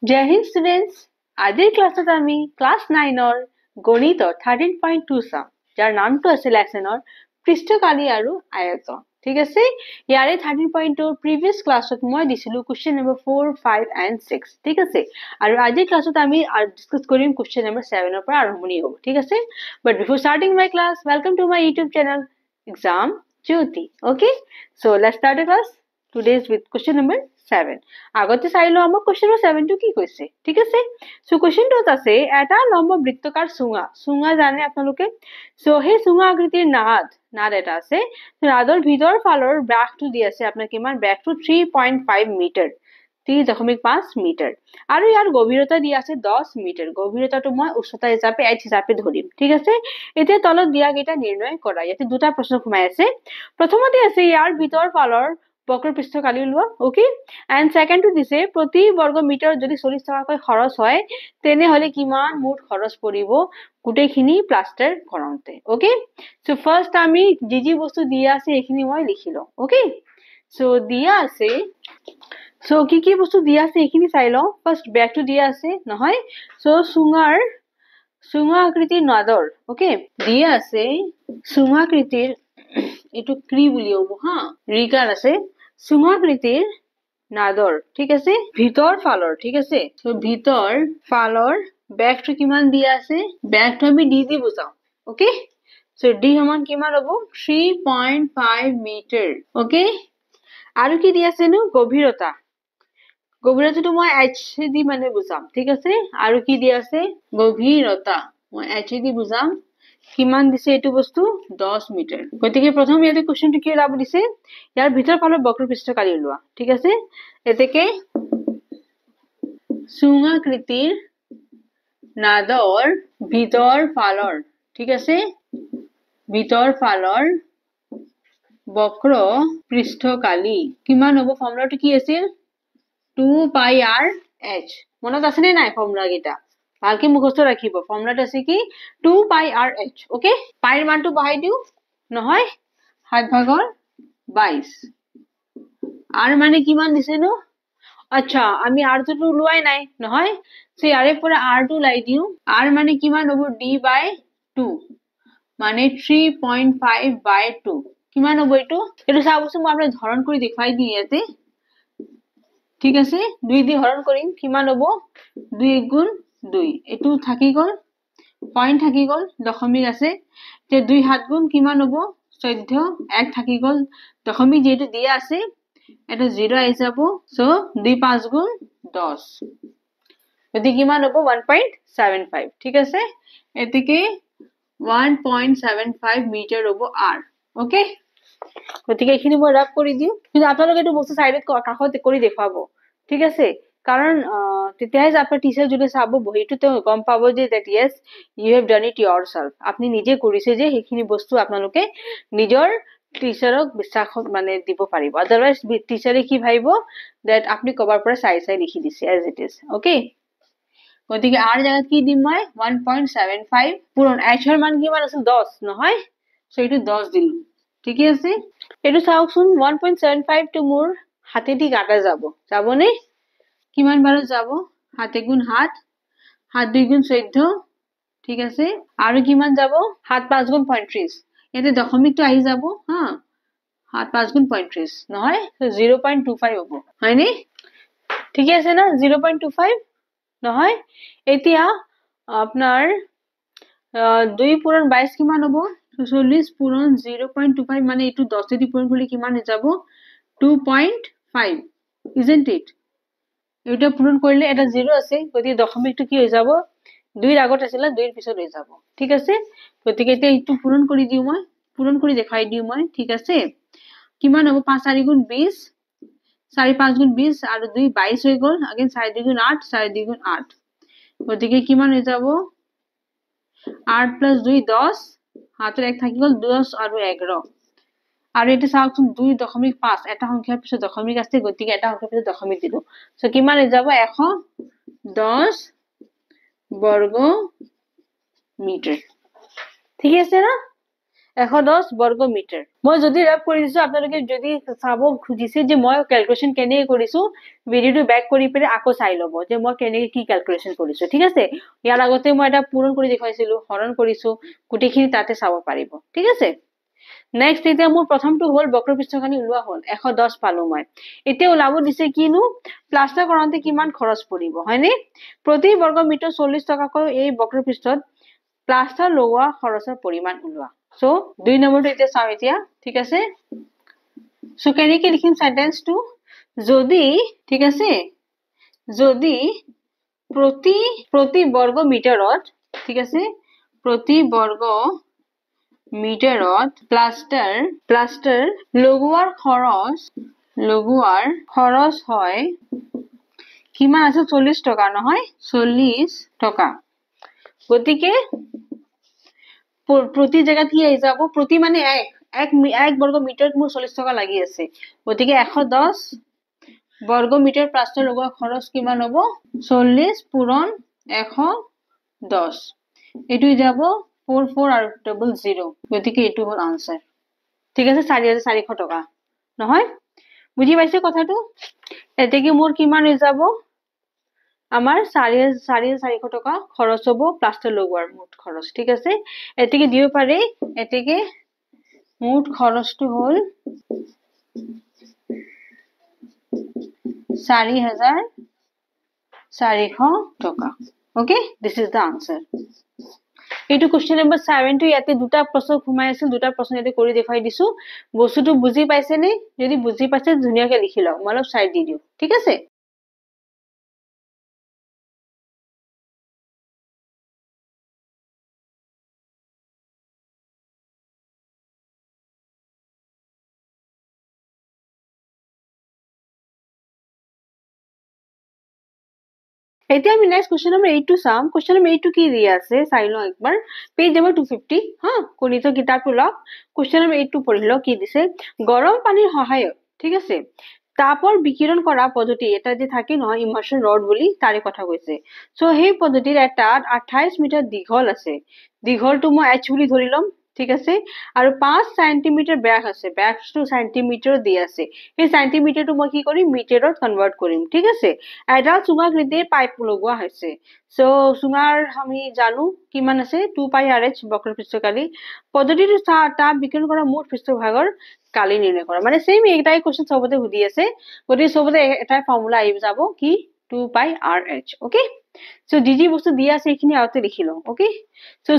জয় Hind students, আজিৰ ক্লাছত আমি ক্লাছ 9ৰ গণিতৰ 13.2 চাম, যাৰ নামটো আছে লেচনৰ পৃষ্ঠকালি আৰু আয়তন। ঠিক আছে, ইয়াৰে 13.2 প্ৰিভিয়াছ ক্লাছত মই দিছিলো কুৱেশ্যন নম্বৰ 4, 5 and 6। ঠিক আছে, আৰু আজিৰ ক্লাছত আমি ডিছকাছ কৰিম কুৱেশ্যন নম্বৰ 7ৰ পৰা আৰম্ভণি হ'ব। ঠিক আছে, but before starting my class, welcome to my YouTube channel exam Jyoti. Okay, so' let's start the class today's with question number 7। আগতে চাই লওঁ আমাৰ কুৱেশ্যন নম্বৰ 7টো কি কৈছে। ঠিক আছে, চ' কুৱেশ্যনটোত আছে এটা লম্ব বৃত্তকাৰ চুঙা জানে আপোনালোকে। চ' সেই চুঙা আকৃতিৰ নাদ এটা আছে। নাদৰ ভিতৰ ফালৰ ব্যাসটো দি আছে আপোনাৰ কিমান, ব্যাসটো 3.5 মিটাৰ, 3.5 মিটাৰ, আৰু ইয়াৰ গভীৰতা দি আছে 10 মিটাৰ। গভীৰতাটো মই উচ্চতা হিচাপে h হিচাপে ধৰিম। ঠিক আছে, এতিয়া তলত দিয়া কেইটা নিৰ্ণয় কৰা। ইয়াতে দুটা প্ৰশ্ন সোমাই আছে। প্ৰথমতে আছে ইয়াৰ ভিতৰ ফালৰ বক্ৰ পৃষ্ঠকালি উলিওৱা। অ'কে, এণ্ড ছেকেণ্ডটো দিছে প্ৰতি বৰ্গ মিটাৰত যদি 40 টকাকৈ খৰচ হয় তেনেহলে কিমান মুঠ খৰচ পৰিব গোটেইখিনি প্লাষ্টাৰ কৰাওঁতে। অ'কে, চ' ফাৰ্ষ্ট আমি যি বস্তু দিয়া আছে সেইখিনি মই লিখি লওঁ। অ'কে, চ' দিয়া আছে, চ' কি বস্তু দিয়া আছে এইখিনি চাই লওঁ। ফাৰ্ষ্ট ব্যাসটো দিয়া আছে নহয়, চ' চুঙা আকৃতিৰ নাদৰ, অ'কে, দিয়া আছে চুঙাকৃতিৰ, এইটো ক্ৰী বুলি হ'ব হা, ৰিকাৰ আছে, চুঙাকৃতিৰ নাদৰ। ঠিক আছে, ভিতৰ ফালৰ, ঠিক আছে, চ' ভিতৰ ফালৰ ব্যাসটো কিমান দিয়া আছে, ব্যাসটো আমি দি বুজাও। অ'কে, চ' ডি সমান কিমান হ'ব, 3.5 মিটাৰ। অ'কে, আৰু কি দিয়া আছে নো, গভীৰতাটো মই h দি মানে বুজাম। ঠিক আছে, আৰু কি দিয়া আছে, গভীৰতা মই h দি বুজাম। কিমান দিছে এইটো বস্তু, 10 মিটাৰ। গতিকে প্ৰথম ইয়াতে কুৱেশ্যনটো কি ওলাব দিছে, ইয়াৰ ভিতৰ ফালৰ বক্ৰ পৃষ্ঠকালি ওলোৱা। ঠিক আছে, এতেকে চুঙাকৃতিৰ নাদৰ ভিতৰ ফালৰ, ঠিক আছে, ভিতৰ ফালৰ বক্ৰ পৃষ্ঠকালি কিমান হ'ব, ফৰ্মুলাটো কি আছিল, 2πr/h। মনত আছে নে নাই ফৰ্মুলা কেইটা, ভালকে মুখস্থ ৰাখিব। ফৰ্মুলাটো আছে কি, 2πr/h। অ'কে, পাইৰ মানটো বহাই দিও নহয়, 7/22। আৰু মানে কিমান দিছে নো, আচ্ছা আমি r টো ওলোৱাই নাই নহয়, চ' ইয়াৰে পৰা r টো ওলাই দিও। r মানে কিমান হ'ব, d/2, মানে 3.5/2। কিমান হ'ব এইটো চাবচোন, মই আপোনাক হৰণ কৰি দেখুৱাই দিম ইয়াতে। ঠিক আছে, 2 দি হৰণ কৰিম, কিমান হ'ব, 2 গুণ 2, এইটো থাকি গ'ল, পইণ্ট থাকি গ'ল, দশমিক আছে, এতিয়া 2 7 গুণ কিমান হ'ব, 14, 1 থাকি গ'ল, দশমিক যিহেতু দিয়া আছে এটা 0 আহি যাব, চ' 2 5 গুণ 10, গতিকে কিমান হ'ব, 1.75। ঠিক আছে, এতেকে 1.75 মিটাৰ হ'ব r। অ'কে, গতিকে এইখিনি মই ৰাফ কৰি দিওঁ, কিন্তু আপোনালোকে এইটো বস্তু চাইডত কাষত কৰি দেখুৱাব। ঠিক আছে, কাৰণ তেতিয়াহে আপোনাৰ টিচাৰ যদি চাব বহিটো তেওঁ গম পাব যে that yes you have done it yourself, আপুনি নিজে কৰিছে যে সেইখিনি বস্তু আপোনালোকে নিজৰ টিচাৰক বিশ্বাসত মানে দিব পাৰিব। আদাৰৱাইজ টিচাৰে কি ভাবিব, that আপুনি কবাৰ পৰা চাই লিখি দিছে as it is। অ'কে, গতিকে r জাগাত কি দিম মই, 1.75 পূৰণ h ৰ মান কিমান আছিল, 10 নহয়, চ' এইটো 10 দিলো। ঠিকে আছে, এইটো চাওকচোন, 1.75 টো মোৰ হাতেদি কাটা যাবনে, কিমান বাৰত যাব, 7 গুণ 7, 7 2 গুণ 14। ঠিক আছে, আৰু কিমান যাব, 7 5 গুণ 35, ইয়াতে দশমিকটো আহি যাব হা, 7 5 গুণ 35 নহয়, 0.25 হ'ব, হয়নে, ঠিকে আছে না, 0.25 নহয়। এতিয়া আপোনাৰ 2 পূৰণ 22 কিমান হ'ব, 40 পূৰণ 0.25, মানে এইটো 10 দি পূৰণ কৰিলে কিমান হৈ যাব, 2.5, isn't it? এটা পূৰণ কৰিলে এটা 0 আছে, গতিকে দশমিকটো কি হৈ যাব, 2ৰ আগত আছিলে 2ৰ পিছত হৈ যাব। ঠিক আছে, গতিকে এতিয়া এইটো পূৰণ কৰি দিও মই, পূৰণ কৰি দেখাই দিও মই। ঠিক আছে, কিমান হ'ব, 5 4 গুণ 20, 4 5 গুণ 20, আৰু 2 22 হৈ গ'ল, আগেন 4 2 গুণ 8, 4 2 গুণ 8, গতিকে কিমান হৈ যাব, 8 + 2 10, হাতৰ 1 থাকি গ'ল, 10 আৰু 11। আৰু এটা চাওকচোন, 2.5, এটা সংখ্যাৰ পিছত দশমিক আছে, গতিকে এটা সংখ্যাৰ পিছত দশমিক দিলো, চ' কিমান হৈ যাব, 110 বৰ্গ মিটাৰ। ঠিক আছে না, 110 বৰ্গ মিটাৰ মই যদি ৰেপ কৰি দিছো আপোনালোকে যদি চাব খুজিছে যে মই ক্যালকুলেশন কেনে কৰিছো ভিডিওটো ব্যাক কৰি পেলে আকৌ চাই লব যে মই কেনে কি ক্যালকুলেশন কৰিছো ঠিক আছে ইয়াৰ আগতে মই এটা পূৰণ কৰি দেখাইছিলো হৰণ কৰিছো গুটিখিনি তাতে চাব পাৰিব ঠিক আছে নেক্সট এতিয়া মোৰ প্ৰথমটো হল বক্ৰপৃষ্ঠখানি ওলোৱা হল 110 পালো মই এতিয়া ওলাব দিছে কিনো প্লাষ্টাৰ কৰাতে কিমান খৰচ পৰিব হয়নে প্ৰতি বৰ্গ মিটাৰ 40 টকাকৈ এই বক্ৰপৃষ্ঠত প্লাষ্টাৰ লগোৱা খৰচৰ পৰিমাণ ওলোৱা সো 2 নম্বৰটো এতিয়া চাও এতিয়া ঠিক আছে সো কেনেকৈ লিখিম সেন্টেন্সটো যদি ঠিক আছে যদি প্ৰতি বৰ্গ মিটাৰত ঠিক আছে প্ৰতি বৰ্গ মিটাৰত প্লাষ্টাৰ লগোৱাৰ খৰচ হয় কিমান আছে 40 টকা নহয় 40 টকা গতিকে প্ৰতি জায়গাত কি আহি যাব প্ৰতি মানে এক বৰ্গ মিটাৰত মোৰ 40 টকা লাগি আছে গতিকে 110 বৰ্গ মিটাৰ প্লাষ্টাৰ লগোৱাৰ খৰচ কিমান হ'ব 40 পূৰণ 110 এটো যাব 44 আৰু 00 গতিকে এটো হল আনসাৰ ঠিক আছে 4400 টকা নহয় বুজি পাইছে কথাটো এতেকে মোৰ কিমান হৈ যাব আমাৰ 4400 টকা খৰচ হব প্লাষ্টাৰ লগোৱাৰ মুঠ খরচ ঠিক আছে এতেকে দিব পারে এতেকে মুঠ খরচটো হল 4400 টকা okay this is the answer এইটো কোশ্চেন নম্বৰ 7 টো ইয়াতে দুটা প্ৰশ্ন ঘুমাই আছিল দুটা প্ৰশ্ন ইয়াতে কৰি দেখাই দিছো বস্তুটো বুজি পাইছে নে যদি বুজি পাইছে ধুনিয়াকৈ লিখি লওক মই অলপ সাইড দি দিও ঠিক আছে এতিয়া আমি নেক্সট কোশ্চেন নম্বৰ 8 টো চাম কোশ্চেন নম্বৰ 8 টো কি দিয়া আছে চাই লও একবাৰ পেজ নম্বৰ 250 হা গণিত কিতাপটো লওক কোশ্চেন নম্বৰ 8 টো পঢ়িলো কি দিছে গৰম পানীৰ সহায়ত ঠিক আছে তাপৰ বিকিৰণ কৰা পদ্ধতি এটা যে থাকে নহয় ইমাৰ্শন ৰড বুলি তাৰে কথা কৈছে সো সেই পদ্ধতিৰ এটা 28 মিটাৰ দীঘল আছে দীঘলটো মই h বুলি ধৰি লম ঠিক আছে আৰু 5 সেন্টিমিটাৰ ব্যাস আছে ব্যাসটো সেন্টিমিটাৰ দি আছে এই সেন্টিমিটাৰটো মই কি কৰিম মিটাৰত কনভাৰ্ট কৰিম ঠিক আছে এডাল চুঙাকৃতিৰ পাইপ লগোৱা হৈছে সো চুঙাৰ আমি জানো কিমান আছে 2 পাই rh বক্ৰপৃষ্ঠকালি পদ্ধতিটো তাপ বিকিৰণ কৰা মুঠ পৃষ্ঠভাগৰ কালি নিৰ্ণয় কৰা মানে সেম এটাই কোশ্চেন সবতে সুধি আছে গতি সবতে এটাই ফৰ্মুলা আহি যাব কি 2 পাই rh ওকে সো যি বস্তু দিয়া আছে এখিনি আউতে লিখি লও ওকে সো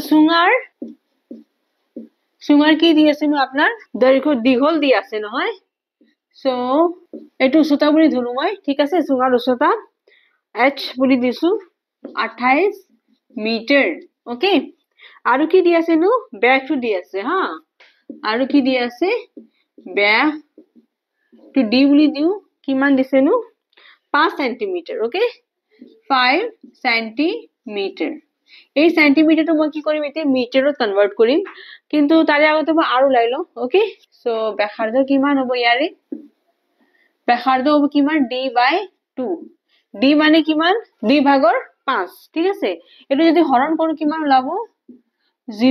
চুঙাৰ কি দি আছে নো আপোনাৰ দৈৰ্ঘ্য দীঘল দি আছে নহয় সো এটো উচ্চতা বুলি ধৰু মই ঠিক আছে চুঙাৰ উচ্চতা h বুলি দিছো 28 মিটাৰ ওকে আৰু কি দি আছে নো ব্যাসটো দি আছে হা আৰু কি দি আছে ব্যাস টু d বুলি দিও কিমান দিছে নো 5 সেন্টিমিটাৰ ওকে 5 সেন্টিমিটাৰ এই সেন্টিমিটাৰটো মই কি কৰিম এতিয়া মিটাৰত কনভাৰ্ট কৰিম কিন্তু তাৰে আগতে মই আৰু লাই লও ওকে সো ব্যাসাৰ্ধ কিমান হ'ব ইয়াৰে ব্যাসাৰ্ধ হ'ব কিমান d/2 d মানে কিমান 2 ভাগৰ 5 ঠিক আছে এটো যদি হৰণ কৰো কিমান ওলাব 2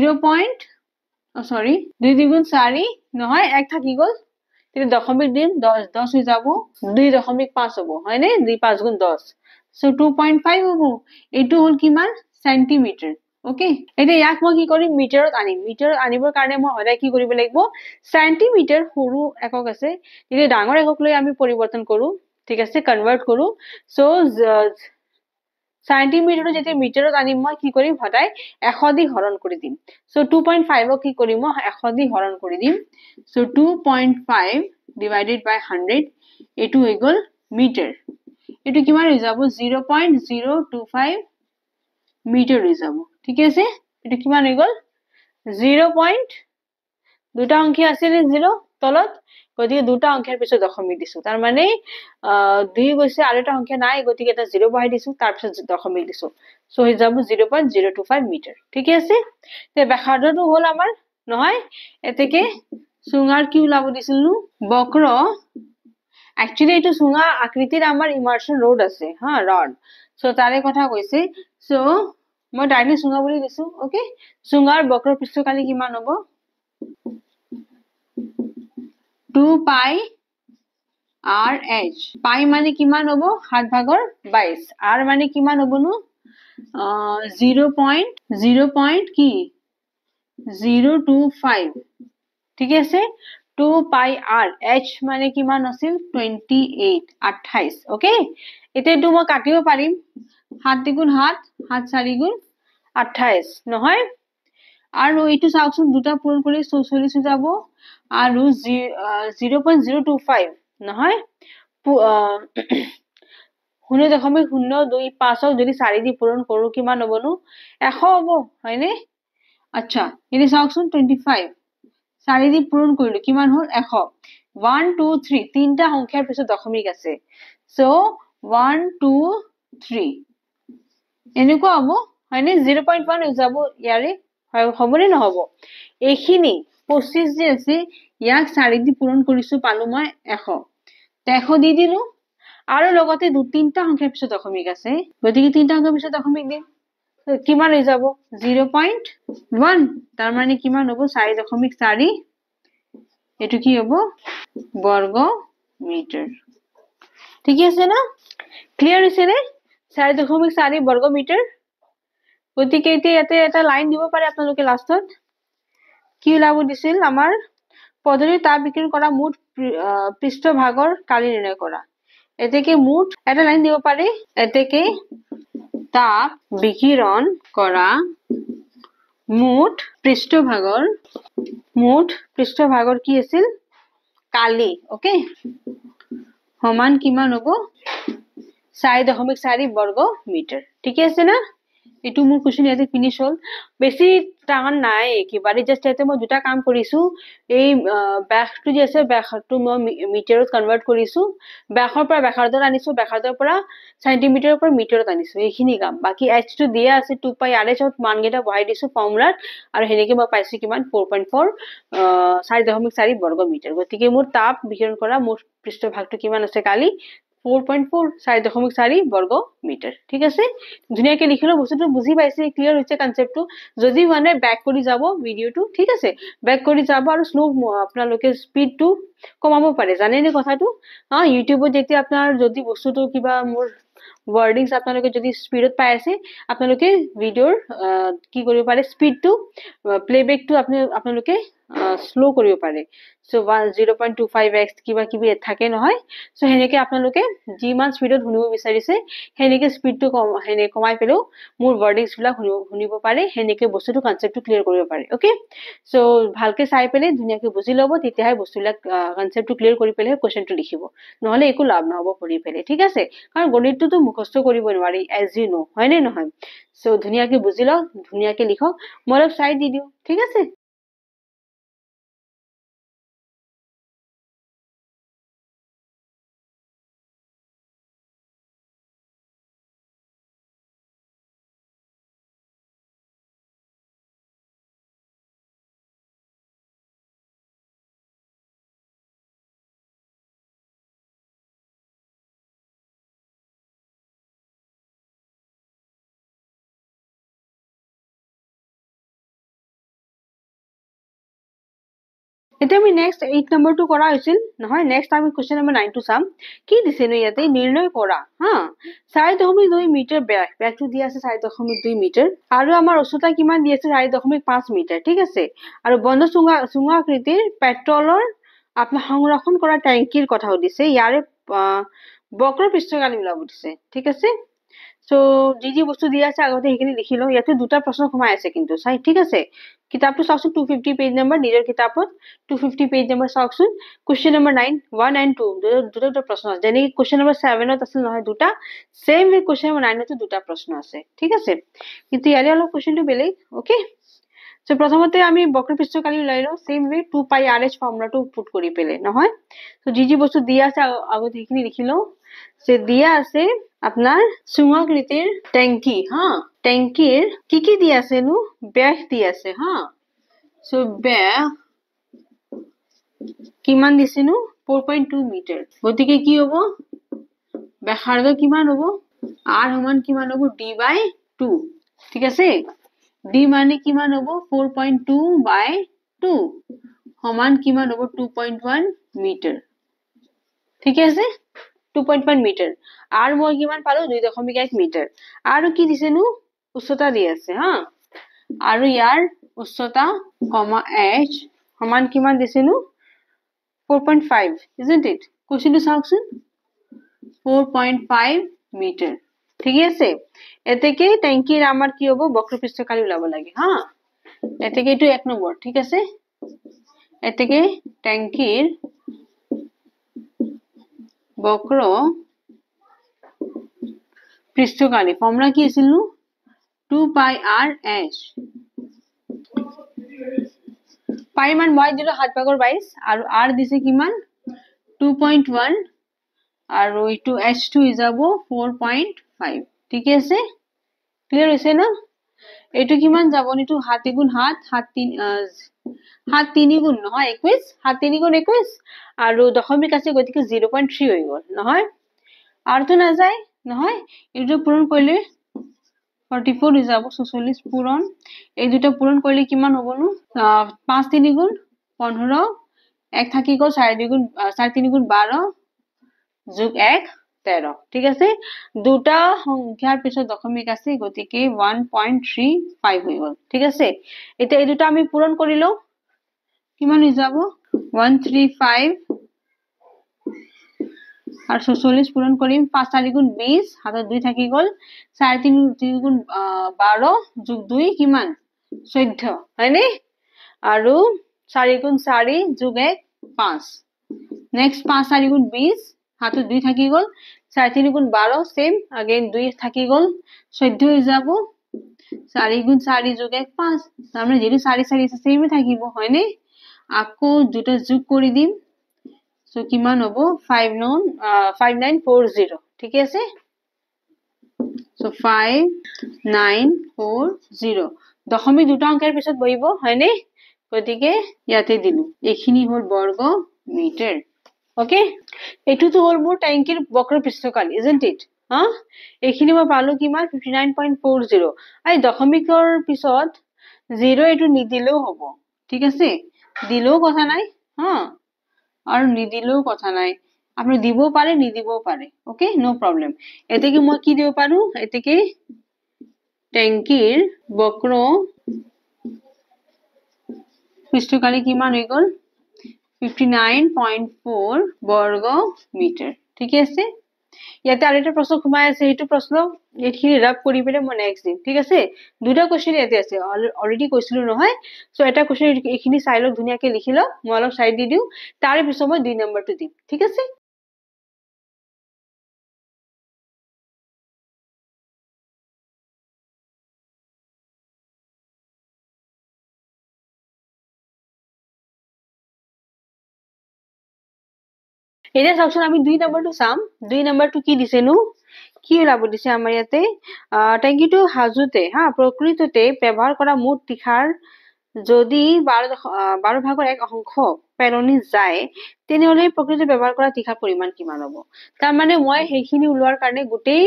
দুগুণ 4 নহয় এক থাকি গল কিন্তু দশমিক দিম 10 হৈ যাব 2.5 হ'ব হয় নে 2 5 গুণ 10 সো 2.5 হ'ব এটো হল কিমান সেন্টিমিটাৰ ওকে এতিয়া ইয়াক মই কি কৰিম মিটাৰত আনিবৰ কাৰণে মই হদাই কি কৰিব লাগিব সেন্টিমিটাৰ সৰু একক আছে যদি ডাঙৰ একক লৈ আমি পৰিৱৰ্তন কৰো ঠিক আছে কনভাৰ্ট কৰো সো সেন্টিমিটাৰ যদি মিটাৰত আনিম মই কি কৰিম হদাই 100 দি হৰণ কৰি দিম সো 2.5 ক কি কৰিম মই 100 দি হৰণ কৰি দিম সো 2.5 ডিভাইডেড বাই 100 এটো হৈ গল মিটাৰ এটো কিমান হৈ যাব 0.025 মিটাৰ হৈ যাব ঠিক আছে এটো কিমান হৈ গল 0. দুটা অংক আছে নে 0 তলত গতিকে দুটা অংকেৰ পিছত দশমিক দিছো তাৰ মানে 2 গৈছে আৰু এটা অংক নাই গতিকে এটা 0 বহাই দিছো তাৰ পিছত দশমিক দিছো সো হৈ যাব 0.025 মিটাৰ ঠিক আছে তে ব্যাসাৰ্ধটো হল আমাৰ নহয় এতেকে চুঙাৰ কি ওলাব দিছিলু বক্ৰ একচুয়ালি এটো চুঙা আকৃতিৰ আমাৰ ইমাৰ্শন ৰড আছে হা ৰড সো তাৰে কথা কৈছে সো মই ডাইৰেক্ট চুঙা বুলি দিছো ওকে চুঙাৰ বক্ৰপৃষ্ঠকালি কিমান হ'ব 2 পাই r h পাই মানে কিমান হ'ব 7 ভাগৰ 22 r মানে কিমান হ'ব নো 0.0 কি 025 ঠিক আছে 2 পাই r h মানে কিমান আছিল 28 28 ওকে এতিয়া তো মই কাটিব পাৰিম 7 গুণ 7 7 4 গুণ 28 নহয় আৰু এইটো চাওকচোন দুটা পূৰণ কৰি 44 যাব আৰু 0.025 নহয় 0.025 যদি 4 দি পূৰণ কৰো কিমান হ'ব নো 100 হ'ব হয়নে আচ্ছা এনে চাওকচোন 25 4 দি পূৰণ কৰিলো কিমান হ'ল 100 1 2 3 তিনটা সংখ্যাৰ পিছত দশমিক আছে সো 1 2 3 এনেকুৱা হ'ব হয়নে 0.1 হৈ যাব ইয়াৰে হবনে নহব এইখিনি 25 যে আছে ইয়াক 4 দি পূৰণ কৰিছো পালো মই 100 100 দি দিলো আৰু লগতে দুই তিনটা সংখ্যাৰ পিছত দশমিক আছে গতিকে তিনটা সংখ্যাৰ পিছত দশমিক দিম কিমান হৈ যাব 0.1 তাৰ মানে কিমান হ'ব 4.4 এটো কি হ'ব বর্গ মিটার ঠিক আছে না ক্লিয়ার হৈছে নে 4.4 বর্গ মিটার গতিকে ইয়াতে এটা লাইন দিব পাৰে আপোনালোকে লাষ্টত কি ওলাব দিছিল আমাৰ পদ্ধতি তাপ বিকিৰণ কৰা মুঠ পৃষ্ঠভাগৰ কালি নিৰ্ণয় কৰা এতেকে মুঠ এটা লাইন দিব পাৰে এতেকে তাপ বিকিৰণ কৰা মুঠ পৃষ্ঠভাগৰ কি আছিল কালি ওকে সমান কিমান হ'ব 4.4 বর্গ মিটার ঠিক আছে না এটু মোৰ কোশ্চেন ইয়াতে ফিনিশ হল বেছি টান নাই কিবাৰি জাস্ট ইয়াতে মই দুটা কাম কৰিছো এই ব্যাসটো যে আছে ব্যাসটো মই মিটাৰত কনভাৰ্ট কৰিছো ব্যাসৰ পৰা ব্যাসাৰ্ধত আনিছো ব্যাসাৰ্ধৰ পৰা সেন্টিমিটাৰৰ পৰা মিটাৰত আনিছো এইখিনি কাম বাকি h টো দিয়া আছে 2 পাই r h ত মান গেটা বহাই দিছো ফৰ্মুলাত আৰু হেনেকে মই পাইছো কিমান 4.4 4.4 বৰ্গ মিটাৰ গতিকে মোৰ তাপ বিকিৰণ কৰা মোৰ পৃষ্ঠভাগটো কিমান আছে কালি 4.4 4.4 বর্গ মিটার ঠিক আছে ধুনিয়াকে লিখিলো বস্তুটো বুজি পাইছে ক্লিয়ার হৈছে কনসেপ্টটো যদি মানে ব্যাক কৰি যাব ভিডিওটো ঠিক আছে ব্যাক কৰি যাব আৰু স্লো আপোনালোকে স্পিডটো কমাব পাৰে জানেনে কথাটো ইউটিউবত যেতিয়া আপোনাৰ যদি বস্তুটো কিবা মোৰ ওয়াৰ্ডিংস আপোনালোকে যদি স্পিডত পাই আছে আপোনালোকে ভিডিওৰ কি কৰিব পাৰে স্পিডটো প্লেব্যাকটো আপোনালোকে স্লো কৰিব পাৰে সো 0.25x কিবা কিবি থাকে নহয় সো হেনেকে আপোনালোকে যিমান স্পিডত শুনিব বিচাৰিছে হেনেকে স্পিডটো কমাই পেলো মোৰ ওয়াৰ্ডিংস বিলাক শুনিব পাৰে হেনেকে বস্তুটো কনসেপ্টটো ক্লিয়াৰ কৰিব পাৰে ওকে সো ভালকে চাই পেলে ধুনিয়াকে বুজি লব তেতিয়াহে বস্তুবিলাক কনসেপ্টটো ক্লিয়ার কৰি পেলে কোৱেশ্চনটো লিখিব নহলে একো লাভ নহব পঢ়ি পেলে ঠিক আছে কাৰণ গণিতটো মুখস্থ কৰিব নোৱাৰি এজ ইউ নো হয় নে নহয় সো ধুনিয়াকে বুজি লওক ধুনিয়াকে লিখক মই অলপ চাই দি দিও ঠিক আছে এতিয়া আমি নেক্সট 8 নম্বৰটো কৰা হৈছিল নহয় নেক্সট আমি কোৱেশ্চন নম্বৰ 9 টো চাম কি দিছে ন ইয়াতে নিৰ্ণয় কৰা হা 4.2 মিটাৰ ব্যাসটো দিয়া আছে 4.2 মিটাৰ আৰু আমাৰ উচ্চতা কিমান দি আছে 4.5 মিটাৰ ঠিক আছে আৰু বন্ধ চুঙা আকৃতিৰ পেট্ৰলৰ আপোনাৰ সংৰক্ষণ কৰা ট্যাঙ্কিৰ কথা দিছে ইয়াৰে বক্ৰ পৃষ্ঠকালি ওলাব দিছে ঠিক আছে সো যি বস্তু দিয়া আছে আগতে হেখিনি লিখি লও ইয়াতে দুটা প্ৰশ্ন সোমাই আছে কিন্তু চাই ঠিক আছে কিতাপটো চাওকচোন 250 পেজ নম্বৰ নিজৰ কিতাপত 250 পেজ নম্বৰ চাওকচোন কোৱেশ্চন নম্বৰ 9 1 and 2 দুটা প্ৰশ্ন আছে যেনে কোৱেশ্চন নম্বৰ 7 ত আছিল নহয় দুটা সেম ৱে কোৱেশ্চন নম্বৰ 9 ত দুটা প্ৰশ্ন আছে ঠিক আছে কিন্তু ইয়াৰে অলপ কোৱেশ্চনটো বেলেগ ওকে সো প্ৰথমতে আমি বক্ৰ পৃষ্ঠকালি লৈ লও সেম ৱে 2 পাই rh ফৰ্মুলাটো পুট কৰি পেলে নহয় সো যি বস্তু দিয়া আছে আগতে হেখিনি লিখি লও সে দিয়া আছে আপনার চুঙাকৃতির ট্যাঙ্কি হ্যাঁ ট্যাঙ্কির কি দিয়া আছে নু ব্যাস দিয়া আছে হ্যাঁ সো ব্যাস কিমান দিছে নু 4.2 মিটার গতিকে কি হ'ব ব্যাসাৰ্ধ কিমান হ'ব r সমান কিমান হ'ব d/2 ঠিক আছে d মানে কিমান হ'ব 4.2/2 2 সমান কিমান হ'ব 2.1 মিটাৰ ঠিক আছে 2.1 মিটাৰ আৰু মই কিমান পালো 2.1 মিটাৰ আৰু কি দিছে নো উচ্চতা দি আছে হা আৰু ইয়াৰ উচ্চতা কমা h সমান কিমান দিছে নো 4.5 isn't it কোৱেশ্চনটো চাওকচোন 4.5 মিটাৰ ঠিক আছে এতেকে ট্যাঙ্কিৰ আমাৰ কি হ'ব বক্ৰপৃষ্ঠকালি ওলাব লাগে হা এতেকে এইটো এক নম্বৰ ঠিক আছে এতেকে ট্যাঙ্কিৰ বক্ৰ পৃষ্ঠকালি ফৰ্মুলা কি আছিল নো 2 pi r h পাই মান মই দিলো 7/22 আৰু r দিছে কিমান 2.1 আৰু ইটো h2 যাব 4.5 ঠিক আছে ক্লিয়াৰ হৈছে না এটো কিমান যাব নিটো 7 গুণ 7 7 3 গুণ নহয় 21 7 3 গুণ 21 আৰু দশমিক আছে গতিকে 0.3 হৈ গল নহয় আৰু তো না যায় নহয় এটো পূৰণ কৰিলে 44 যাব 44 পূৰণ এই দুটো পূৰণ কৰিলে কিমান হ'ব নো 5 3 গুণ 15 এক থাকি গল 4 গুণ 4 3 গুণ 12 যোগ 1 13 ঠিক আছে দুটা সংখ্যাৰ পিছত দশমিক আছে গতিকে 1.35 হৈ গল ঠিক আছে এতিয়া এই দুটো আমি পূৰণ কৰিলো কিমান হৈ যাব 135 আর 44 পূরণ করিম 5 4 গুণ 20 হাতত 2 থাকি গল 3 3 গুণ 12 যোগ 2 কিমান 14 হয়নি আৰু 4 গুণ 4 যোগ 1 5 নেক্সট 5 4 গুণ 20 হাতত 2 থাকি গল 4 3 গুণ 12 সেম अगेन 2 থাকি গল 14 হৈ যাব 4 গুণ 4 যোগ 1 5 তাৰমানে যেটো 4 4 আছে সেমে থাকিব হয়নি আকৌ দুটা যোগ কৰি দিম So কিমান হ'ব 5940 ঠিক আছে So 5940 দশমিক দুটা অংকের পিছত বহিব হয়নে গতিকে ইয়াতে দিলু এখিনি হল বর্গ মিটার ওকে এটু তো হল মোৰ ট্যাঙ্কিৰ বক্ৰপৃষ্ঠকালি isn't it হা এখিনি মই পালো কিমান 59.40 আই দশমিকৰ পিছত 0 এটু নিদিলেও হ'ব ঠিক আছে দিলেও কথা নাই হা আৰু নিদিলেও কথা নাই আপুনি দিব পাৰে নিদিবও পাৰে ওকে নো প্ৰবলেম এতেকে মই কি দিব পাৰো এতেকে ট্যাঙ্কিৰ বক্ৰ পৃষ্ঠকালি কিমান হৈ গল 59.4 বৰ্গ মিটাৰ ঠিক আছে ইয়াতে আৰু এটা প্ৰশ্ন ঘুমাই আছে এইটো প্ৰশ্ন এখিনি ৰাব কৰি পেলে মই নেক্সট দিম ঠিক আছে দুটা কোৱেশ্চন ইয়াতে আছে অলৰেডি কৈছিলো নহয় সো এটা কোৱেশ্চন এখিনি চাইলক ধুনিয়াকে লিখিলো মই অলপ সাইড দি দিও তাৰে পিছত মই 2 নম্বৰটো দিম ঠিক আছে এতিয়া চাওকচোন আমি 2 নম্বৰটো চাম 2 নম্বৰটো কি দিছে নো কি ওলাব দিছে আমাৰ ইয়াতে ট্যাঙ্কিটো হাজুতে হা প্ৰকৃততে ব্যৱহাৰ কৰা মুঠ তীখাৰ যদি 12 ভাগৰ এক অংশ পেলনি যায় তেনেহলে প্ৰকৃততে ব্যৱহাৰ কৰা তীখাৰ পৰিমাণ কিমান হ'ব তাৰ মানে মই হেখিনি উলোৱাৰ কাৰণে গুটেই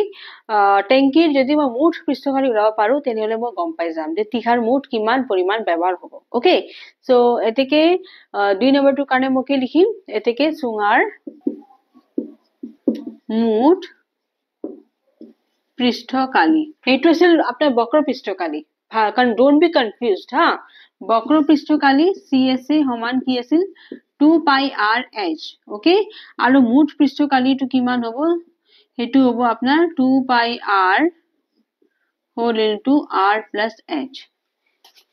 ট্যাঙ্কিৰ যদি মই মুঠ পৃষ্ঠকালি উলাব পাৰো তেনেহলে মই গম পাই যাম যে তীখাৰ মুঠ কিমান পৰিমাণ ব্যৱহাৰ হ'ব ওকে সো এতেকে 2 নম্বৰটো কাৰণে মই কি লিখিম এতেকে চুঙাৰ মুঠ পৃষ্ঠকালি এইটো আছিল আপোনাৰ বক্ৰ পৃষ্ঠকালি কাৰণ ডোন্ট বি কনফিউজড হা বক্ৰ পৃষ্ঠকালি CSA সমান কি আছিল 2 pi r h ওকে আৰু মুঠ পৃষ্ঠকালিটো কিমান হ'ব হেতু হ'ব আপোনাৰ 2 pi r whole into r plus h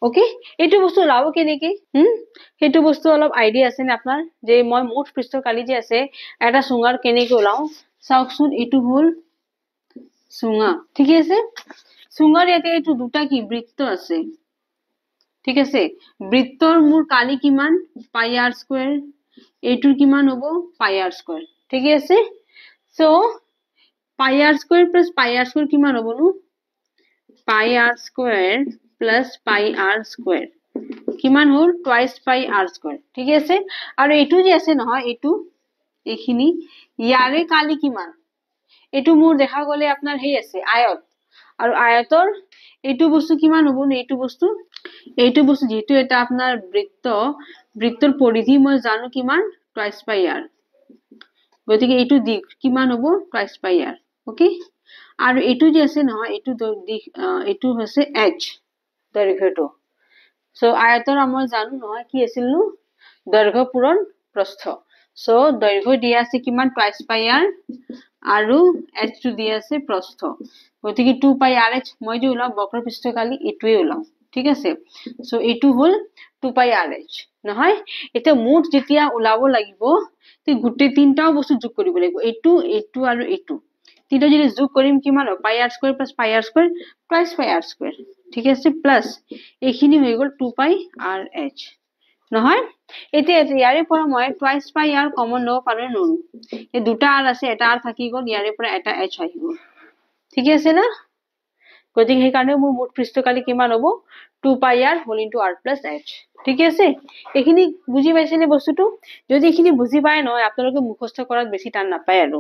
okay এইটো বস্তু লাও কেনেকে হেতু বস্তু অলপ আইডিয়া আছে নে আপোনাৰ যে মই মুঠ পৃষ্ঠকালি যে আছে এটা সুঙাৰ কেনেকে ওলাও চাওকচোন এইটো হল সুঙা ঠিক আছে সুঙাৰ ইয়াতে এইটো দুটা কি বৃত্ত আছে ঠিক আছে বৃত্তৰ মোৰ কালি কিমান pi r square এইটোৰ কিমান হ'ব pi r square ঠিক আছে so pi r square plus pi r square কিমান হ'ব নো pi r square plus pi r square কিমান হল twice pi r square ঠিক আছে আৰু এইটো যে আছে নহয় এইটো এখিনি ইয়াৰে কালি কিমান এটো মোৰ দেখা গলে আপোনাৰ হেই আছে আয়ত আৰু আয়তৰ এইটো বস্তু কিমান হ'ব এইটো বস্তু যেহেতু এটা আপোনাৰ বৃত্তৰ পৰিধি মই জানো কিমান টুৱাইচ পাই r গতিকে এইটো দিক কিমান হ'ব টুৱাইচ পাই r ওকে আৰু এইটো যে আছে নহয় এইটো হৈছে h দৈৰ্ঘ্যটো সো আয়তৰ মই জানো নহয় কি আছিল নো দৈৰ্ঘ্য পূৰণ প্ৰস্থ সো দৈৰ্ঘ্য দিয়া আছে কিমান টুৱাইচ পাই r আৰু h টো দিয়া আছে প্ৰস্থ গতিকে 2 পাই rh মই যে ওলাম বক্ৰপৃষ্ঠকালি এইটোৱে ওলাম ঠিক আছে সো এইটো হল 2 পাই rh নহয় এটা মুঠ যেতিয়া ওলাব লাগিব তে গুটে তিনটা বস্তু যোগ কৰিব লাগিব এইটো আৰু এইটো তিনটা যদি যোগ কৰিম কিমান হ'ব পাই r স্কয়াৰ প্লাস পাই r স্কয়াৰ টুৱাইচ পাই r স্কয়াৰ ঠিক আছে প্লাস এইখিনি হৈ গল 2 পাই rh নহয় এতিয়া ইয়াৰে পৰা মই টুৱাইচ পাই r কমন লব পাৰো নৰো এই দুটা r আছে এটা r থাকি গল ইয়াৰে পৰা এটা h আহি গল ঠিক আছে না গতিকে সেই কাৰণে মোৰ মুঠ পৃষ্ঠকালি কিমান হ'ব 2 pi r whole into r plus h ঠিক আছে এখিনি বুজি পাইছে নে বস্তুটো যদি এখিনি বুজি পায় নহয় আপোনালোকে মুখস্থ কৰাত বেছি টান নাপায় আৰু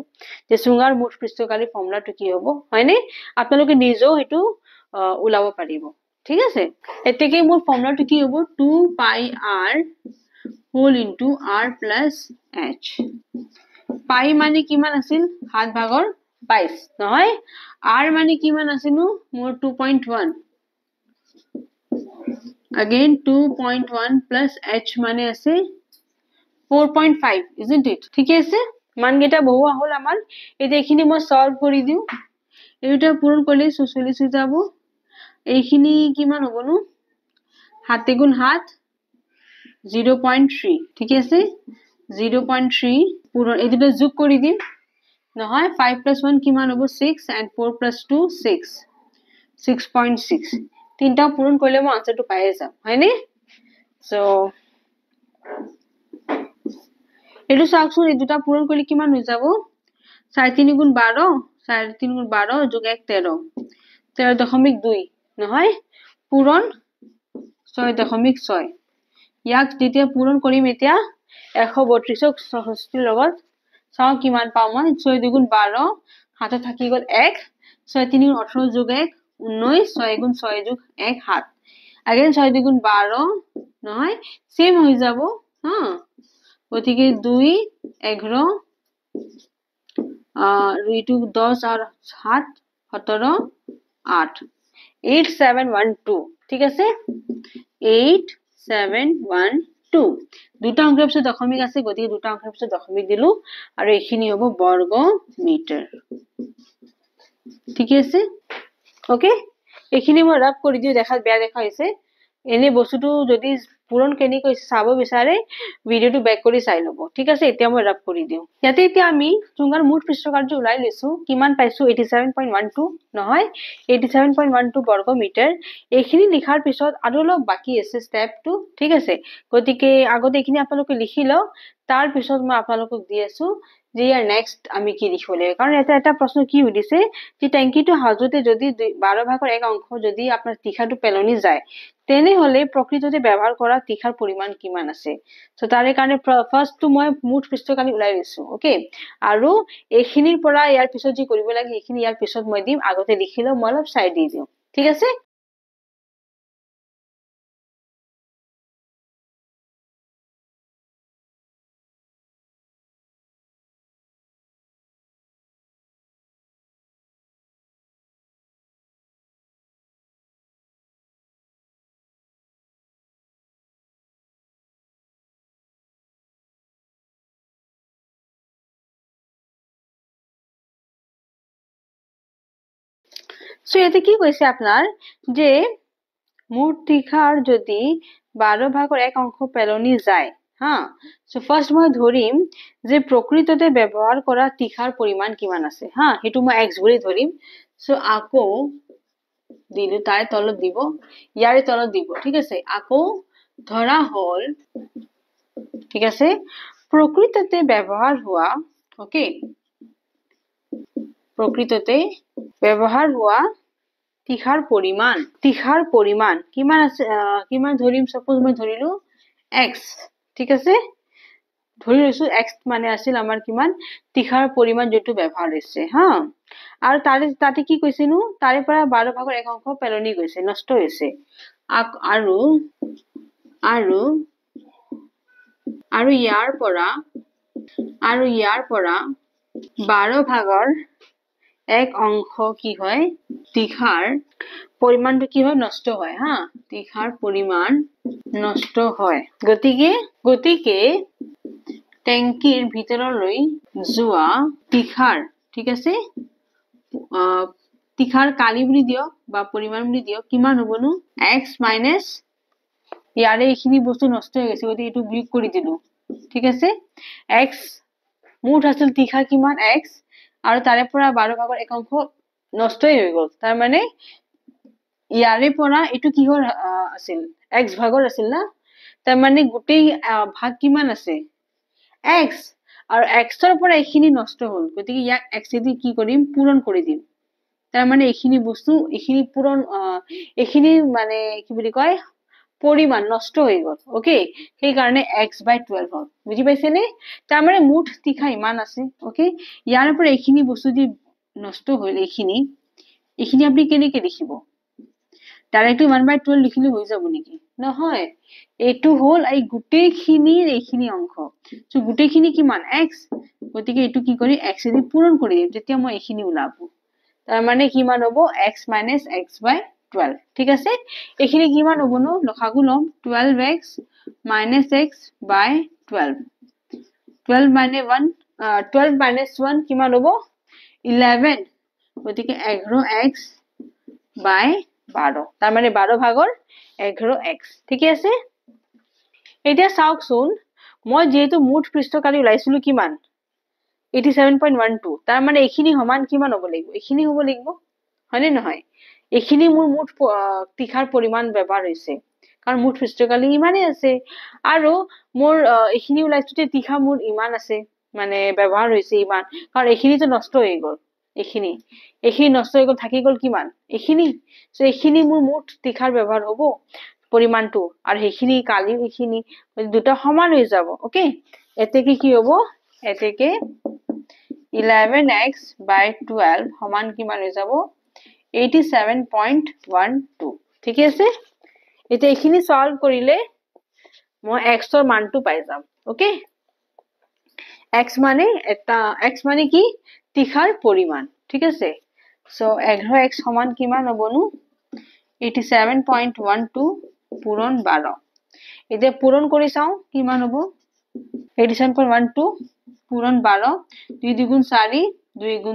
যে সুঙাৰ মুঠ পৃষ্ঠকালি ফৰ্মুলাটো কি হ'ব হয়নে আপোনালোকে নিজেও হেতু উলাব পাৰিব ঠিক আছে এতেকে মোৰ ফৰ্মুলাটো কি হ'ব 2 pi r whole into r plus h pi মানে কিমান আছিল 7 ভাগৰ 22 নহয় r মানে কিমান আছিল মোৰ 2.1 again 2.1 plus h মানে আছে 4.5 isn't it ঠিক আছে মান গেটা বহু হল আমাৰ এই দেখিনি মই সলভ কৰি দিও এইটা পূৰণ কৰিলে 44 হৈ যাব এইখিনি কিমান হ'ব নো 7 গুণ 7 0.3 ঠিক আছে 0.3 পূৰণ এই দুটা যোগ কৰি দিম নহয় 5 plus 1 কিমান হ'ব 6 and 4 plus 2 6 6.6 তিনটা পূৰণ কৰিলে মই আনসাৰটো পাই যাম হয়নে সো এটো চাওকচোন এই দুটা পূৰণ কৰিলে কিমান হৈ যাব 3.5 গুণ 12 3.5 গুণ 12 যোগ 1 13 13.2 নহয় পূৰণ 6.6 ইয়াক যেতিয়া পূৰণ কৰিম এতিয়া 132ক 66 লগত চাও কিমান পাও মই 6 গুণ 12 হাতে থাকি গল 1 6 3 গুণ 18 যোগ 1 19 6 গুণ 6 যোগ 1 7 again 6 গুণ 12 নহয় সেম হৈ যাব হ্যাঁ গতিকে 2 11 2 10 আর 7 17 8 8712 ঠিক আছে 8712 দুটা অংকের পিছত দশমিক আছে গতিকে দুটা অংকের পিছত দশমিক দিলু আৰু এইখিনি হ'ব বৰ্গ মিটাৰ ঠিক আছে ওকে এইখিনি মই ৰাফ কৰি দিও দেখাত বেয়া দেখা হৈছে এনে বস্তুটো যদি পূৰণ কেনি কৈছে চাব বিচাৰে ভিডিওটো ব্যাক কৰি চাই লব ঠিক আছে এতিয়া মই ৰাফ কৰি দিও ইয়াতে এতিয়া আমি চুঙাৰ মুঠ পৃষ্ঠকাৰ্য উলাই লৈছো কিমান পাইছো 87.12 নহয় 87.12 বৰ্গ মিটাৰ এইখিনি লিখাৰ পিছত আৰু অলপ বাকি আছে স্টেপ 2 ঠিক আছে গতিকে আগতে এইখিনি আপোনালোকে লিখি লও তাৰ পিছত মই আপোনালোকক দি আছো যে ইয়াৰ নেক্সট আমি কি লিখিব লাগে কাৰণ এটা প্ৰশ্ন কি উদিছে যে ট্যাঙ্কিটো হাজোতে যদি 12 ভাগৰ এক অংশ যদি আপোনাৰ তীখাটো পেলনি যায় তেনে হলে প্ৰকৃততে ব্যৱহাৰ কৰা তীখাৰ পৰিমাণ কিমান আছে সো তাৰে কাৰণে ফাৰ্স্ট তো মই মুঠ পৃষ্ঠকালি উলাই লৈছো ওকে আৰু এইখিনিৰ পৰা ইয়াৰ পিছত যি কৰিব লাগে এইখিনি ইয়াৰ পিছত মই দিম আগতে লিখিলো মই অলপ সাইড দি দিও ঠিক আছে সো এতে কি কৈছে আপনার যে মুঠ তীখাৰ যদি 12 ভাগৰ এক অংশ পেলনি যায় হ্যাঁ সো ফাৰ্স্ট মই ধৰিম যে প্ৰকৃততে ব্যৱহাৰ কৰা তীখাৰ পৰিমাণ কিমান আছে হ্যাঁ হেতু মই x বুলি ধৰিম সো আকৌ দিলু তাই তলত দিব ইয়াৰে তলত দিব ঠিক আছে আকৌ ধৰা হল ঠিক আছে প্ৰকৃততে ব্যৱহাৰ হোৱা ওকে প্ৰকৃততে ব্যৱহাৰ হোৱা তীখাৰ পৰিমাণ কিমান আছে কিমান ধৰিম সপোজ মই ধৰিলো x ঠিক আছে ধৰি লৈছো x মানে আছিল আমাৰ কিমান তীখাৰ পৰিমাণ যেটো ব্যৱহাৰ হৈছে হা আৰু তাতে কি কৈছেনো তাৰে পৰা 12 ভাগৰ এক অংশ পেলনি গৈছে নষ্ট হৈছে আৰু আৰু আৰু ইয়াৰ পৰা 12 ভাগৰ এক অংশ কি হয় তীখাৰ পৰিমাণটো কি হয় নষ্ট হয় হা তীখাৰ পৰিমাণ নষ্ট হয় গতিকে টেংকিৰ ভিতৰলৈ যোৱা তীখাৰ ঠিক আছে তীখাৰ কালি বুলি দিয়ক বা পৰিমাণ বুলি দিয়ক কিমান হ'বনো x মাইনাস ইয়াৰে এইখিনি বস্তু নষ্ট হৈ গৈছে গতিকে এইটো বিয়োগ কৰি দিলো ঠিক আছে x মুঠ আছিল তীখা কিমান x আৰু তাৰে পৰা 12 ভাগৰ এক অংশ নষ্টই হৈ গ'ল তাৰ মানে ইয়াৰে পৰা এইটো কিহৰ আছিল x ভাগৰ আছিল না তাৰ মানে গোটেই ভাগ কিমান আছে x আৰু x ৰ পৰা এইখিনি নষ্ট হ'ল গতিকে ইয়াক x দি কি কৰিম পূৰণ কৰি দিম তাৰ মানে এইখিনি বস্তু এইখিনি পূৰণ এইখিনি মানে কি বুলি কয় পৰিমাণ নষ্ট হৈ গ'ল ওকে সেই কাৰণে x/12 হ'ল বুজি পাইছে নে তাৰ মানে মুঠ তীখা ইমান আছে ওকে ইয়াৰ পৰা এইখিনি বস্তু দি নষ্ট হ'ল এইখিনি আপনি কেনেকৈ লিখিব ডাইৰেক্টলি 1/12 লিখিলে হৈ যাব নেকি নহয় এইটো হ'ল এই গোটেইখিনিৰ এইখিনি অংশ সো গোটেইখিনি কিমান x গতিকে এইটো কি কৰি x দি পূৰণ কৰি দিম তেতিয়া মই এইখিনি ওলাব তাৰ মানে কিমান হ'ব x - x/12 ঠিক আছে এইখিনি কিমান হ'ব নো লখাগু লম 12x - x/12 12 - 1 কিমান হ'ব 11 গতিকে 11x/12 তাৰ মানে 12 ভাগৰ 11x ঠিক আছে এতিয়া চাওকচোন মই যেহেতু মুঠ পৃষ্ঠকালি ওলাইছিলো কিমান 87.12 তাৰ মানে এইখিনি সমান কিমান হ'ব লাগিব এইখিনি হ'ব লাগিব হয়নে নহয় এইখিনি মোৰ মুঠ তীখাৰ পৰিমাণ ব্যৱহাৰ হৈছে কাৰণ মুঠ পৃষ্ঠকালি ইমানেই আছে আৰু মোৰ এইখিনি ওলাইছোতে তীখা মোৰ ইমান আছে মানে ব্যৱহাৰ হৈছে ইমান কাৰণ এইখিনিতো নষ্ট হৈ গ'ল এইখিনি নষ্ট হৈ গ'ল থাকি গ'ল কিমান এইখিনি সো এইখিনি মোৰ মুঠ তীখাৰ ব্যৱহাৰ হ'ব পৰিমাণটো আৰু সেইখিনি কালি এইখিনি দুটা সমান হৈ যাব ওকে এতেকে কি হ'ব এতেকে 11x/12 সমান কিমান হৈ যাব 87.12 ঠিক আছে এতিয়া এইখিনি সলভ কৰিলে মই x ৰ মানটো পাই যাম ওকে x মানে কি তীখাৰ পৰিমাণ ঠিক আছে সো 11x সমান কিমান হ'বনো 87.12 পূৰণ 12 এতিয়া পূৰণ কৰি চাও কিমান হ'ব 87.12 পূৰণ 12 2 2 4 2 2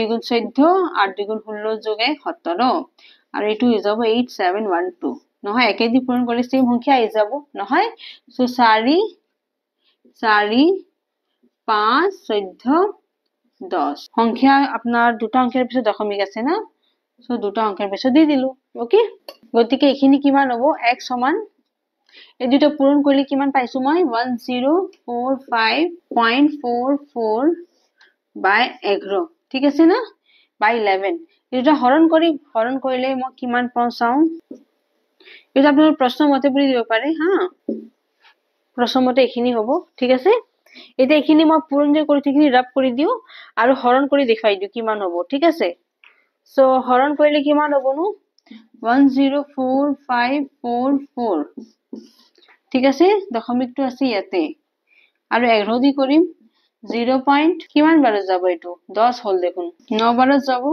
7 2 14 8 2 16 যোগ 1 17 আৰু এইটো হৈ যাব 8712 নহয় একেদি পূৰণ কৰিলে সেম সংখ্যা আহি যাব নহয় সো 4 4 5 14 10 সংখ্যা আপোনাৰ দুটা অংকেৰ পিছত দশমিক আছে না সো দুটা অংকেৰ পিছত দি দিলো ওকে গতিকে এইখিনি কিমান হ'ব x সমান এই দুটো পূৰণ কৰিলে কিমান পাইছো মই 1045.44 by 11 ঠিক আছে না by 11 এটা হৰণ কৰিলে মই কিমান পাওঁ চাও এটা আপোনাৰ প্ৰশ্ন মতে বুলি দিব পাৰে হা প্ৰশ্ন মতে এইখিনি হ'ব ঠিক আছে এটা এইখিনি মই পূৰণ যে কৰি এইখিনি ৰাব কৰি দিও আৰু হৰণ কৰি দেখাই দিও কিমান হ'ব ঠিক আছে সো হৰণ কৰিলে কিমান হ'ব নো 104544 ঠিক আছে দশমিকটো আছে ইয়াতে আৰু 11 দি কৰিম 0 পইণ্ট কিমান বাৰত যাব এইটো 10 হ'ল দেখোন 9 বাৰত যাব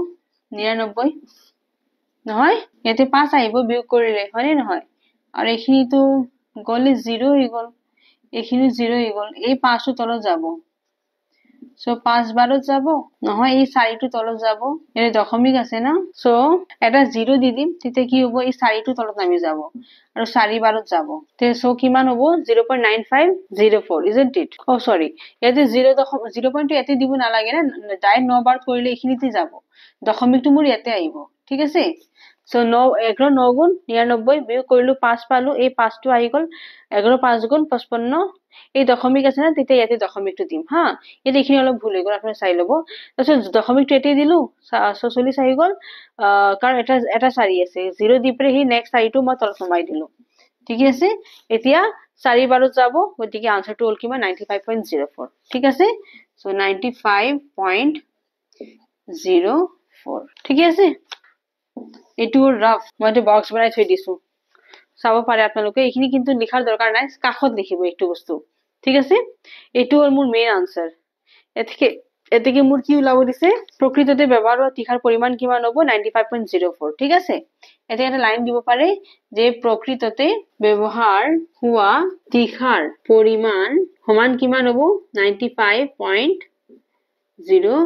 99 নহয় ইয়াতে 5 আহিব বিয়োগ কৰিলে হয়নে নহয় আৰু এইখিনিটো গলে 0 হৈ গল এইখিনি 0 হৈ গল এই 5 টো তলত যাব সো 5 বাৰত যাব নহয় এই 4 টো তলত যাব এনে দশমিক আছে না সো এটা 0 দি দিম তেতিয়া কি হ'ব এই 4 টো তলত নামি যাব আৰু 4 বাৰত যাব তে সো কিমান হ'ব 0.9504 isn't it oh sorry ইয়াতে 0 পইণ্ট ইয়াতে দিব নালাগে না ডাইৰেক্ট 9 বাৰত কৰিলে এইখিনিতে যাব দশমিকটো মোৰ ইয়াতে আহিব ঠিক আছে সো 9 11 9 গুণ 99 বিয়োগ কৰিলো 5 পালো এই 5 টো আহি গল 11 5 গুণ 55 এই দশমিক আছে না তেতিয়া ইয়াতে দশমিকটো দিম হা এটা এইখিনি অলপ ভুল হৈ গল আপুনি চাই লব তাৰপিছত দশমিকটো এতে দিলো 44 আহি গল কাৰণ এটা 4 আছে 0 দি পৰে হি নেক্সট 4 টো মই তলত নমাই দিলো ঠিক আছে এতিয়া 4 বাৰত যাব গতিকে আনসাৰটো হ'ল কিমান 95.04 ঠিক আছে সো 95.04 0.04 ঠিক আছে এইটো ৰাফ মই এটা বক্স বনাই থৈ দিছো চাব পাৰে আপোনালোকে এইখিনি কিন্তু লিখাৰ দৰকাৰ নাই কাখত লিখিব এইটো বস্তু ঠিক আছে এইটো হ'ল মোৰ মেইন আনসাৰ এতেকে মোৰ কি ওলাব দিছে প্ৰকৃততে ব্যৱহাৰ হোৱা তীখাৰ পৰিমাণ কিমান হ'ব 95.04 ঠিক আছে এতে এটা লাইন দিব পাৰে যে প্ৰকৃততে ব্যৱহাৰ হোৱা তীখাৰ পৰিমাণ সমান কিমান হ'ব 95.04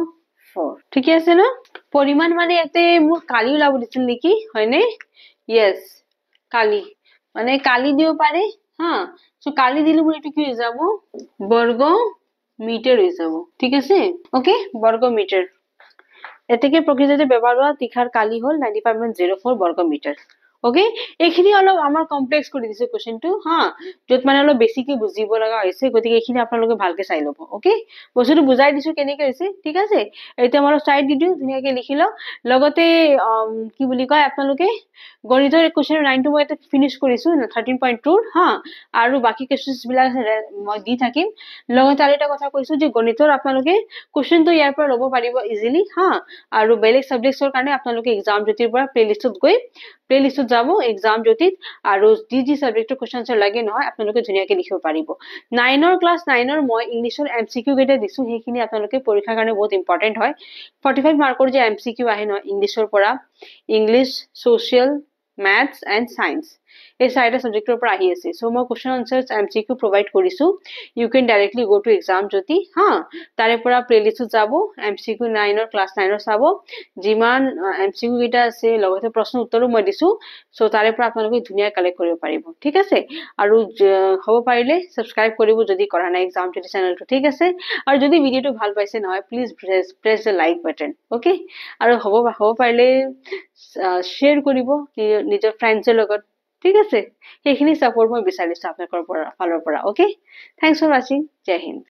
ঠিক আছে ন পৰিমাণ মানে এতে মোৰ কালি ওলাব দিছিল নেকি হয়নে yes কালি মানে কালি দিব পাৰে হা সো কালি দিলে মোৰ এটো কি হৈ যাব বর্গ মিটার হৈ যাব ঠিক আছে ওকে বর্গ মিটার এতেকে প্রকৃততে ব্যবহার হোৱা তীখাৰ কালি হল 95.04 বৰ্গ মিটাৰ ওকে এইখিনি অলপ আমাৰ কমপ্লেক্স কৰি দিছে কোৱেশ্চনটো হা যত মানে অলপ বেছিকৈ বুজিব লগা হৈছে গতিকে এইখিনি আপোনালোকে ভালকে চাই লব ওকে বস্তুটো বুজাই দিছো কেনেকৈ হৈছে ঠিক আছে এতিয়া আমাৰ সাইড দি দিও ধুনীয়াকৈ লিখি লও লগতে কি বুলি কয় আপোনালোকে গণিতৰ কোৱেশ্চন 9 টো মই এটা ফিনিশ কৰিছো 13.2 হা আৰু বাকি কোৱেশ্চনস বিলাক মই দি থাকিম লগতে আৰু এটা কথা কৈছো যে গণিতৰ আপোনালোকে কোৱেশ্চনটো ইয়াৰ পৰা লব পাৰিব ইজিলি হা আৰু বেলেগ সাবজেক্টৰ কাৰণে আপোনালোকে এক্সাম জ্যোতিৰ পৰা প্লেলিষ্টত গৈ প্লেলিষ্টত যাব এক্সাম জ্যোতিত আৰু যি সাবজেক্টৰ কোৱেশ্চনস লাগে নহয় আপোনালোকে ধুনীয়াকৈ লিখিব পাৰিব 9 ক্লাস 9 মই ইংলিশৰ এমসিকিউ কেইটা দিছো সেইখিনি আপোনালোকে পৰীক্ষাৰ কাৰণে বহুত ইম্পৰ্টেন্ট হয় 45 মাৰ্কৰ যে এমসিকিউ আহে নহয় ইংলিশৰ পৰা English social maths and science এই চাৰিটা সাবজেক্টৰ পৰা আহি আছে সো মই কোৱেশ্চন আনসাৰস এমসিকিউ প্ৰভাইড কৰিছো you can directly go to exam Jyoti হা তাৰে পৰা প্লেলিষ্টত যাব এমসিকিউ 9 ৰ ক্লাস 9 ৰ চাব যিমান এমসিকিউ কেইটা আছে লগতে প্ৰশ্ন উত্তৰো মই দিছো সো তাৰে পৰা আপোনালোকে ধুনীয়া কালেক্ট কৰিব পাৰিব ঠিক আছে আৰু হ'ব পাৰিলে সাবস্ক্ৰাইব কৰিব যদি কৰা নাই এক্সাম জ্যোতি চেনেলটো ঠিক আছে আৰু যদি ভিডিওটো ভাল পাইছে নহয় please press the like button okay আৰু হ'ব পাৰিলে শেয়াৰ কৰিব নিজৰ ফ্ৰেণ্ডছৰ লগত ঠিক আছে সেইখিনি সাপোৰ্ট মই বিচাৰিছো আপোনালোকৰ পৰা ফালৰ পৰা ওকে থ্যাঙ্কস ফৰ ওয়াচিং জয় হিন্দ